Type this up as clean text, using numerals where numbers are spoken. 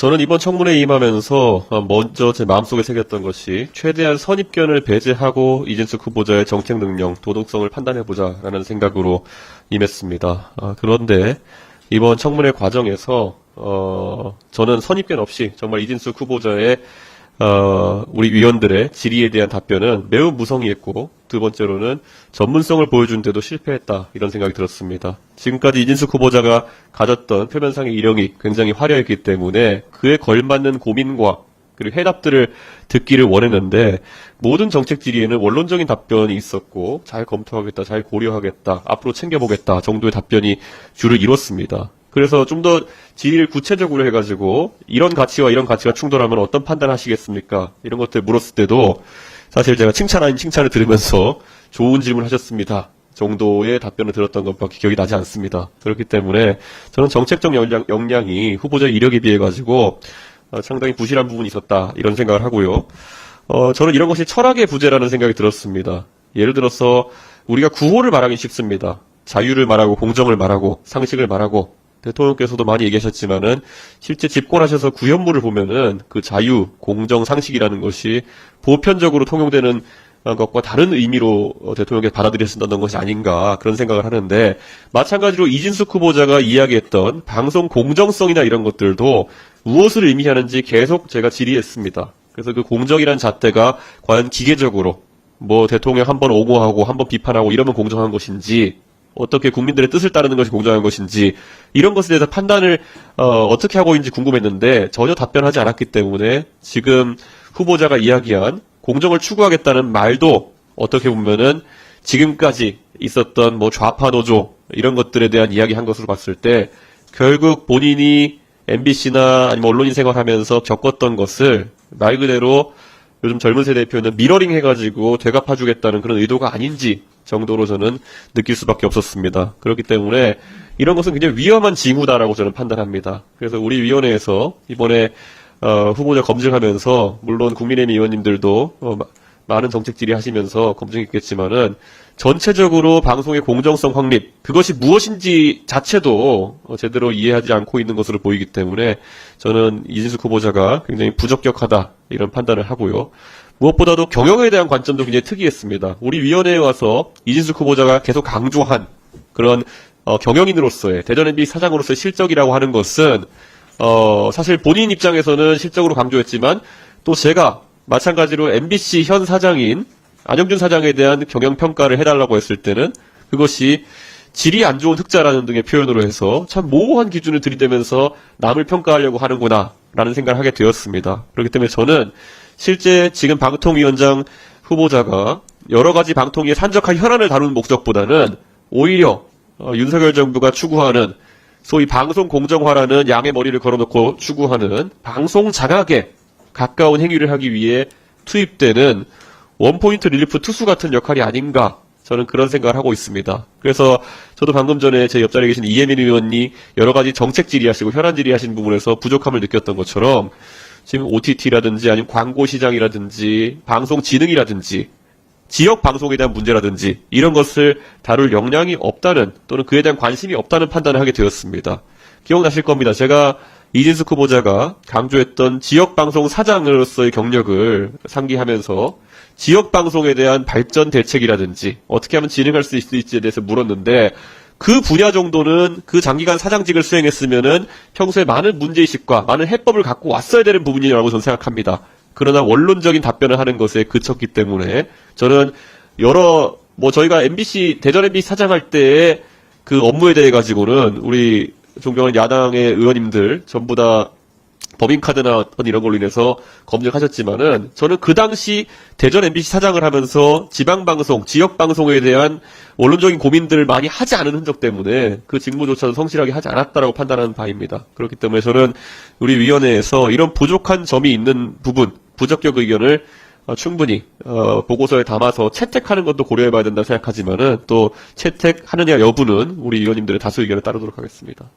저는 이번 청문회에 임하면서 먼저 제 마음속에 새겼던 것이 최대한 선입견을 배제하고 이진숙 후보자의 정책 능력, 도덕성을 판단해보자라는 생각으로 임했습니다. 그런데 이번 청문회 과정에서 저는 선입견 없이 정말 이진숙 후보자의 우리 위원들의 질의에 대한 답변은 매우 무성의했고, 두 번째로는 전문성을 보여주는데도 실패했다, 이런 생각이 들었습니다. 지금까지 이진숙 후보자가 가졌던 표면상의 이력이 굉장히 화려했기 때문에 그에 걸맞는 고민과 그리고 해답들을 듣기를 원했는데, 모든 정책 질의에는 원론적인 답변이 있었고, 잘 검토하겠다, 잘 고려하겠다, 앞으로 챙겨보겠다 정도의 답변이 주를 이뤘습니다. 그래서 좀 더 질의를 구체적으로 해가지고 이런 가치와 이런 가치가 충돌하면 어떤 판단하시겠습니까? 이런 것들 물었을 때도 사실 제가 칭찬 아닌 칭찬을 들으면서 좋은 질문 하셨습니다 정도의 답변을 들었던 것밖에 기억이 나지 않습니다. 그렇기 때문에 저는 정책적 역량이 후보자 이력에 비해 가지고 상당히 부실한 부분이 있었다, 이런 생각을 하고요. 저는 이런 것이 철학의 부재라는 생각이 들었습니다. 예를 들어서 우리가 구호를 말하기 쉽습니다. 자유를 말하고 공정을 말하고 상식을 말하고, 대통령께서도 많이 얘기하셨지만은 실제 집권하셔서 구현물을 보면은 그 자유, 공정, 상식이라는 것이 보편적으로 통용되는 것과 다른 의미로 대통령께서 받아들여진다는 것이 아닌가, 그런 생각을 하는데, 마찬가지로 이진숙 후보자가 이야기했던 방송 공정성이나 이런 것들도 무엇을 의미하는지 계속 제가 질의했습니다. 그래서 그 공정이란 잣대가 과연 기계적으로 뭐 대통령 한번 옹호하고 한번 비판하고 이러면 공정한 것인지, 어떻게 국민들의 뜻을 따르는 것이 공정한 것인지, 이런 것에 대해서 판단을 어떻게 하고 있는지 궁금했는데 전혀 답변하지 않았기 때문에 지금 후보자가 이야기한 공정을 추구하겠다는 말도 어떻게 보면은 지금까지 있었던 뭐 좌파 노조 이런 것들에 대한 이야기한 것으로 봤을 때 결국 본인이 MBC나 아니면 언론인 생활하면서 겪었던 것을 말 그대로 요즘 젊은 세대의 표현은 미러링 해가지고 되갚아주겠다는 그런 의도가 아닌지 정도로 저는 느낄 수밖에 없었습니다. 그렇기 때문에 이런 것은 굉장히 위험한 징후다라고 저는 판단합니다. 그래서 우리 위원회에서 이번에 후보자 검증하면서, 물론 국민의힘 의원님들도 많은 정책 질의하시면서 검증했겠지만은 전체적으로 방송의 공정성 확립, 그것이 무엇인지 자체도 제대로 이해하지 않고 있는 것으로 보이기 때문에 저는 이진숙 후보자가 굉장히 부적격하다, 이런 판단을 하고요. 무엇보다도 경영에 대한 관점도 굉장히 특이했습니다. 우리 위원회에 와서 이진숙 후보자가 계속 강조한 그런 경영인으로서의, 대전 MBC 사장으로서의 실적이라고 하는 것은 사실 본인 입장에서는 실적으로 강조했지만, 또 제가 마찬가지로 MBC 현 사장인 안영준 사장에 대한 경영평가를 해달라고 했을 때는 그것이 질이 안 좋은 흑자라는 등의 표현으로 해서 참 모호한 기준을 들이대면서 남을 평가하려고 하는구나, 라는 생각을 하게 되었습니다. 그렇기 때문에 저는 실제 지금 방통위원장 후보자가 여러 가지 방통위의 산적한 현안을 다루는 목적보다는 오히려 윤석열 정부가 추구하는 소위 방송 공정화라는 양의 머리를 걸어놓고 추구하는 방송 장악에 가까운 행위를 하기 위해 투입되는 원포인트 릴리프 투수 같은 역할이 아닌가, 저는 그런 생각을 하고 있습니다. 그래서 저도 방금 전에 제 옆자리에 계신 이혜민 의원이 여러 가지 정책 질의하시고 현안 질의하신 부분에서 부족함을 느꼈던 것처럼 지금 OTT라든지 아니면 광고 시장이라든지 방송 지능이라든지 지역 방송에 대한 문제라든지 이런 것을 다룰 역량이 없다는, 또는 그에 대한 관심이 없다는 판단을 하게 되었습니다. 기억나실 겁니다. 제가 이진숙 후보자가 강조했던 지역방송 사장으로서의 경력을 상기하면서 지역 방송에 대한 발전 대책이라든지 어떻게 하면 진행할 수 있을지에 대해서 물었는데, 그 분야 정도는 그 장기간 사장직을 수행했으면은 평소에 많은 문제의식과 많은 해법을 갖고 왔어야 되는 부분이라고 저는 생각합니다. 그러나 원론적인 답변을 하는 것에 그쳤기 때문에 저는 저희가 대전 MBC 사장할 때의 그 업무에 대해 가지고는 우리 존경하는 야당의 의원님들 전부 다 법인카드나 어떤 이런 걸로 인해서 검증하셨지만은, 저는 그 당시 대전 MBC 사장을 하면서 지방방송, 지역방송에 대한 원론적인 고민들을 많이 하지 않은 흔적 때문에 그 직무조차도 성실하게 하지 않았다라고 판단하는 바입니다. 그렇기 때문에 저는 우리 위원회에서 이런 부족한 점이 있는 부분, 부적격 의견을 충분히 보고서에 담아서 채택하는 것도 고려해봐야 된다고 생각하지만은, 또 채택하느냐 여부는 우리 위원님들의 다수 의견에 따르도록 하겠습니다.